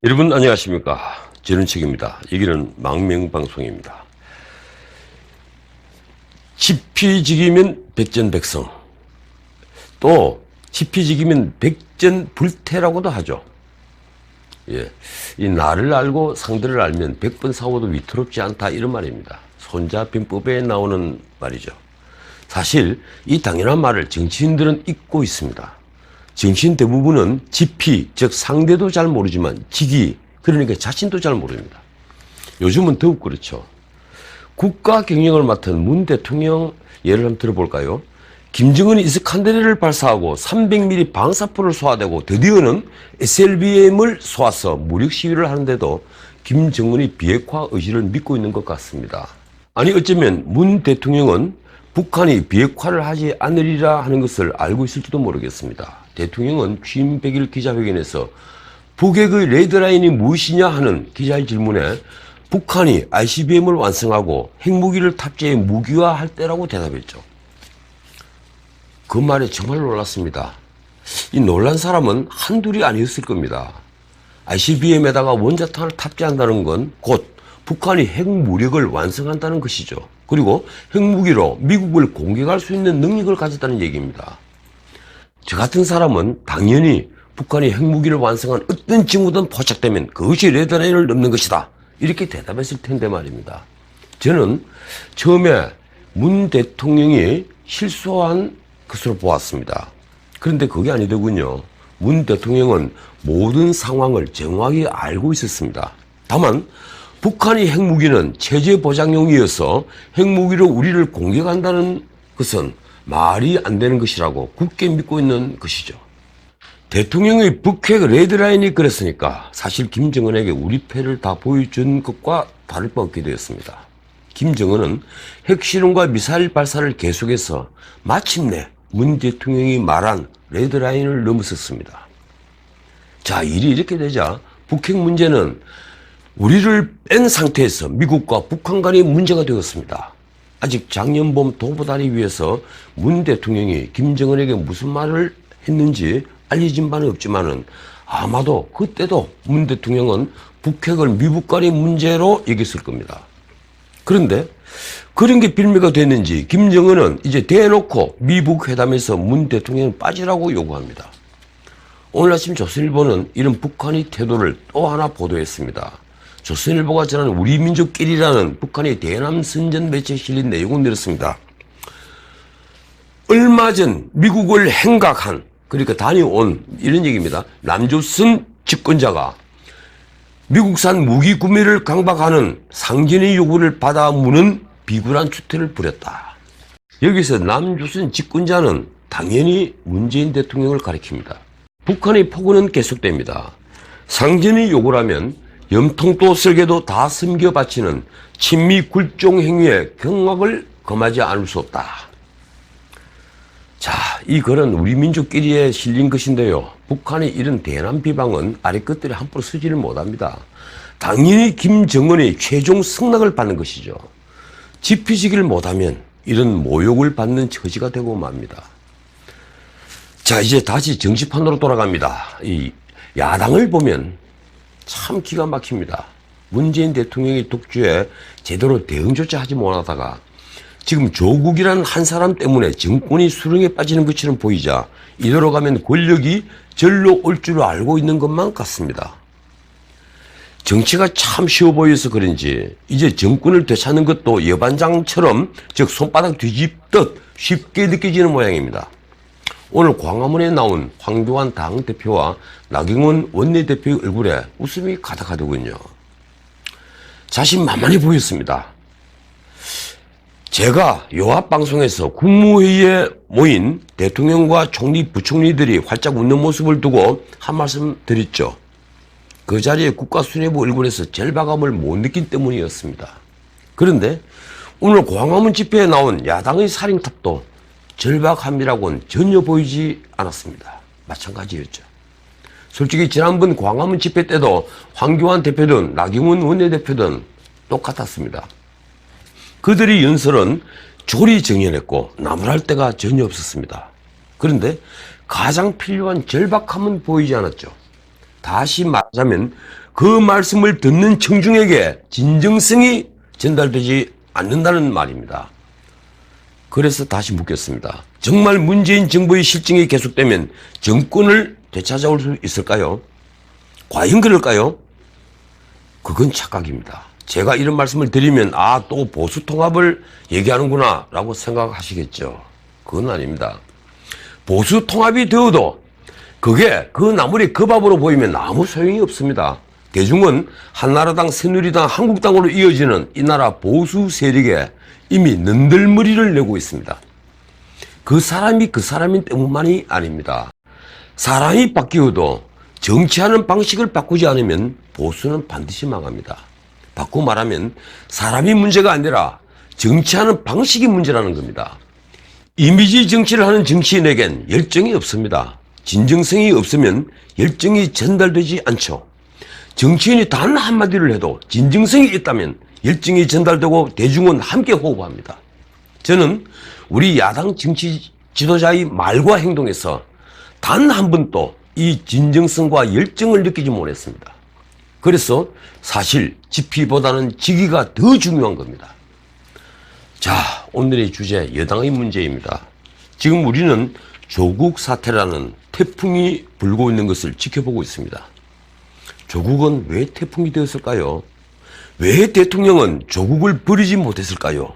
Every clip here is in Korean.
여러분 안녕하십니까. 지른책입니다. 여기는 망명방송입니다. 지피지기면 백전백성, 또 지피지기면 백전불태라고도 하죠. 예, 이 나를 알고 상대를 알면 100번 싸워도 위태롭지 않다, 이런 말입니다. 손자병법에 나오는 말이죠. 사실 이 당연한 말을 정치인들은 잊고 있습니다. 정치인 대부분은 지피, 즉 상대도 잘 모르지만 지기, 그러니까 자신도 잘 모릅니다. 요즘은 더욱 그렇죠. 국가 경영을 맡은 문 대통령 예를 한번 들어볼까요? 김정은이 이스칸데르를 발사하고 300mm 방사포를 쏘아대고 드디어는 SLBM을 쏘아서 무력 시위를 하는데도 김정은이 비핵화 의지를 믿고 있는 것 같습니다. 아니 어쩌면 문 대통령은 북한이 비핵화를 하지 않으리라 하는 것을 알고 있을지도 모르겠습니다. 대통령은 취임 100일 기자회견에서 북핵의 레드라인이 무엇이냐 하는 기자의 질문에 북한이 ICBM을 완성하고 핵무기를 탑재해 무기화할 때라고 대답했죠. 그 말에 정말 놀랐습니다. 이 놀란 사람은 한둘이 아니었을 겁니다. ICBM에다가 원자탄을 탑재한다는 건 곧 북한이 핵무력을 완성한다는 것이죠. 그리고 핵무기로 미국을 공격할 수 있는 능력을 가졌다는 얘기입니다. 저 같은 사람은 당연히 북한이 핵무기를 완성한 어떤 징후든 포착되면 그것이 레드라인을 넘는 것이다, 이렇게 대답했을 텐데 말입니다. 저는 처음에 문 대통령이 실수한 것으로 보았습니다. 그런데 그게 아니더군요. 문 대통령은 모든 상황을 정확히 알고 있었습니다. 다만 북한이 핵무기는 체제 보장용이어서 핵무기로 우리를 공격한다는 것은 말이 안 되는 것이라고 굳게 믿고 있는 것이죠. 대통령의 북핵 레드라인이 그랬으니까 사실 김정은에게 우리 패를 다 보여준 것과 다를 바 없게 되었습니다. 김정은은 핵실험과 미사일 발사를 계속해서 마침내 문 대통령이 말한 레드라인을 넘었었습니다. 자, 일이 이렇게 되자 북핵 문제는 우리를 뺀 상태에서 미국과 북한 간의 문제가 되었습니다. 아직 작년 봄 도보다리 위에서 문 대통령이 김정은에게 무슨 말을 했는지 알려진 바는 없지만은 아마도 그때도 문 대통령은 북핵을 미국 간의 문제로 여겼을 겁니다. 그런데 그런 게 빌미가 됐는지 김정은은 이제 대놓고 미북 회담에서 문 대통령을 빠지라고 요구합니다. 오늘 아침 조선일보는 이런 북한의 태도를 또 하나 보도했습니다. 조선일보가 전한 우리 민족끼리라는 북한의 대남 선전 매체에 실린 내용은 이렇습니다. 얼마 전 미국을 행각한, 그러니까 다녀온, 이런 얘기입니다. 남조선 집권자가 미국산 무기 구매를 강박하는 상진의 요구를 받아 무는 비굴한 추태를 부렸다. 여기서 남조선 집권자는 당연히 문재인 대통령을 가리킵니다. 북한의 폭언은 계속됩니다. 상진의 요구라면 염통도 설계도 다 숨겨 바치는 친미 굴종 행위에 경악을 금하지 않을 수 없다. 자, 이 글은 우리 민족끼리에 실린 것인데요. 북한의 이런 대남 비방은 아래 것들이 함부로 쓰지를 못합니다. 당연히 김정은의 최종 승낙을 받는 것이죠. 지피지기를 못하면 이런 모욕을 받는 처지가 되고 맙니다. 자, 이제 다시 정치판으로 돌아갑니다. 이 야당을 보면 참 기가 막힙니다. 문재인 대통령의 독주에 제대로 대응조차 하지 못하다가 지금 조국이라는 한 사람 때문에 정권이 수렁에 빠지는 것처럼 보이자 이대로 가면 권력이 절로 올 줄 알고 있는 것만 같습니다. 정치가 참 쉬워 보여서 그런지 이제 정권을 되찾는 것도 여반장처럼, 즉 손바닥 뒤집듯 쉽게 느껴지는 모양입니다. 오늘 광화문에 나온 황교안 당대표와 나경원 원내대표의 얼굴에 웃음이 가득하더군요. 자신만만해 보였습니다. 제가 요합방송에서 국무회의에 모인 대통령과 총리, 부총리들이 활짝 웃는 모습을 두고 한 말씀 드렸죠. 그 자리에 국가수뇌부 얼굴에서 절박함을 못 느낀 때문이었습니다. 그런데 오늘 광화문 집회에 나온 야당의 살인탑도 절박함이라고는 전혀 보이지 않았습니다. 마찬가지였죠. 솔직히 지난번 광화문 집회 때도 황교안 대표든 나경원 원내대표든 똑같았습니다. 그들의 연설은 조리정연했고 나무랄 데가 전혀 없었습니다. 그런데 가장 필요한 절박함은 보이지 않았죠. 다시 말하자면 그 말씀을 듣는 청중에게 진정성이 전달되지 않는다는 말입니다. 그래서 다시 묻겠습니다. 정말 문재인 정부의 실정이 계속되면 정권을 되찾아올 수 있을까요? 과연 그럴까요? 그건 착각입니다. 제가 이런 말씀을 드리면 또 보수 통합을 얘기하는구나 라고 생각하시겠죠. 그건 아닙니다. 보수 통합이 되어도 그게 그 나물이 그 밥으로 보이면 아무 소용이 없습니다. 대중은 한나라당, 새누리당, 한국당으로 이어지는 이 나라 보수 세력에 이미 는들머리를 내고 있습니다. 그 사람인 때문만이 아닙니다. 사람이 바뀌어도 정치하는 방식을 바꾸지 않으면 보수는 반드시 망합니다. 바꾸고 말하면 사람이 문제가 아니라 정치하는 방식이 문제라는 겁니다. 이미지 정치를 하는 정치인에겐 열정이 없습니다. 진정성이 없으면 열정이 전달되지 않죠. 정치인이 단 한마디를 해도 진정성이 있다면 열정이 전달되고 대중은 함께 호흡합니다. 저는 우리 야당 정치 지도자의 말과 행동에서 단 한 번도 이 진정성과 열정을 느끼지 못했습니다. 그래서 사실 지피보다는 지기가 더 중요한 겁니다. 자, 오늘의 주제 여당의 문제입니다. 지금 우리는 조국 사태라는 태풍이 불고 있는 것을 지켜보고 있습니다. 조국은 왜 태풍이 되었을까요? 왜 대통령은 조국을 버리지 못했을까요?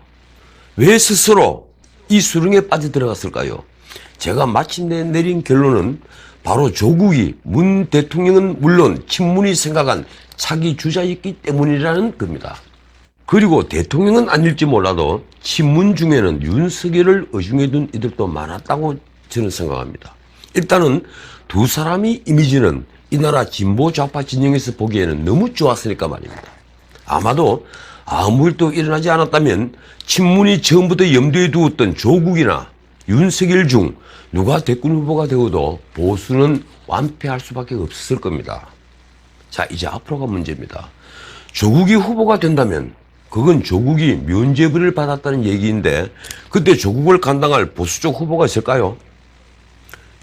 왜 스스로 이 수렁에 빠져들어갔을까요? 제가 마침내 내린 결론은 바로 조국이 문 대통령은 물론 친문이 생각한 차기 주자였기 때문이라는 겁니다. 그리고 대통령은 아닐지 몰라도 친문 중에는 윤석열을 의중해둔 이들도 많았다고 저는 생각합니다. 일단은 두 사람의 이미지는 이 나라 진보 좌파 진영에서 보기에는 너무 좋았으니까 말입니다. 아마도 아무 일도 일어나지 않았다면 친문이 처음부터 염두에 두었던 조국이나 윤석열 중 누가 대권 후보가 되어도 보수는 완패할 수밖에 없었을 겁니다. 자, 이제 앞으로가 문제입니다. 조국이 후보가 된다면 그건 조국이 면죄부를 받았다는 얘기인데 그때 조국을 감당할 보수 쪽 후보가 있을까요?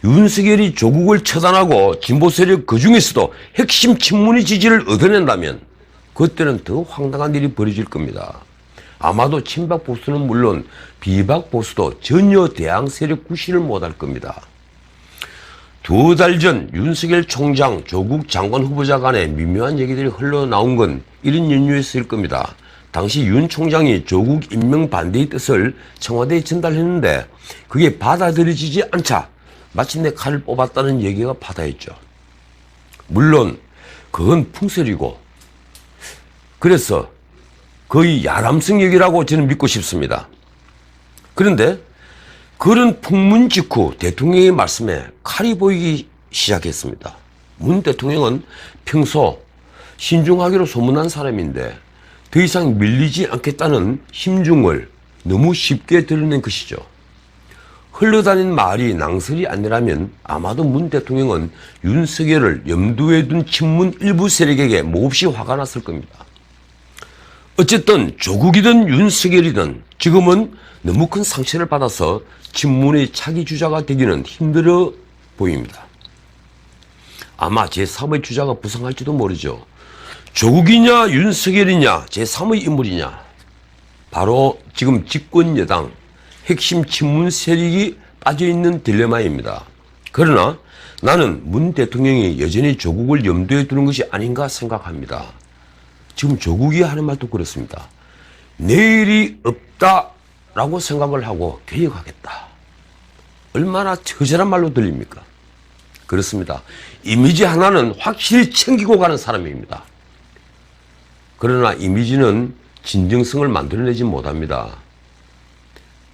윤석열이 조국을 처단하고 진보 세력 그 중에서도 핵심 친문의 지지를 얻어낸다면 그때는 더 황당한 일이 벌어질 겁니다. 아마도 친박 보수는 물론 비박 보수도 전혀 대항 세력 구실을 못할 겁니다. 2달 전 윤석열 총장, 조국 장관 후보자 간에 미묘한 얘기들이 흘러나온 건 이런 연유였을 겁니다. 당시 윤 총장이 조국 임명 반대의 뜻을 청와대에 전달했는데 그게 받아들여지지 않자 마침내 칼을 뽑았다는 얘기가 바다였죠. 물론 그건 풍설이고 그래서 거의 야람성 얘기라고 저는 믿고 싶습니다. 그런데 그런 풍문 직후 대통령의 말씀에 칼이 보이기 시작했습니다. 문 대통령은 평소 신중하기로 소문난 사람인데 더 이상 밀리지 않겠다는 심중을 너무 쉽게 드러낸 것이죠. 흘러다닌 말이 낭설이 아니라면 아마도 문 대통령은 윤석열을 염두에 둔 친문 일부 세력에게 몹시 화가 났을 겁니다. 어쨌든 조국이든 윤석열이든 지금은 너무 큰 상처를 받아서 친문의 차기 주자가 되기는 힘들어 보입니다. 아마 제3의 주자가 부상할지도 모르죠. 조국이냐 윤석열이냐 제3의 인물이냐 바로 지금 집권 여당 핵심 친문 세력이 빠져있는 딜레마입니다. 그러나 나는 문 대통령이 여전히 조국을 염두에 두는 것이 아닌가 생각합니다. 지금 조국이 하는 말도 그렇습니다. 내일이 없다라고 생각을 하고 개혁하겠다. 얼마나 처절한 말로 들립니까? 그렇습니다. 이미지 하나는 확실히 챙기고 가는 사람입니다. 그러나 이미지는 진정성을 만들어내지 못합니다.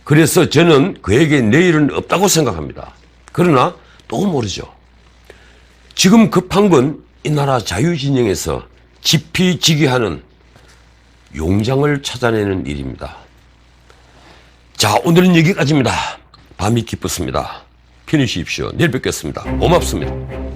그래서 저는 그에게 내일은 없다고 생각합니다. 그러나 또 모르죠. 지금 급한 건 이 나라 자유진영에서 지피지기하는 용장을 찾아내는 일입니다. 자, 오늘은 여기까지입니다. 밤이 깊었습니다. 편히 쉬십시오. 내일 뵙겠습니다. 고맙습니다.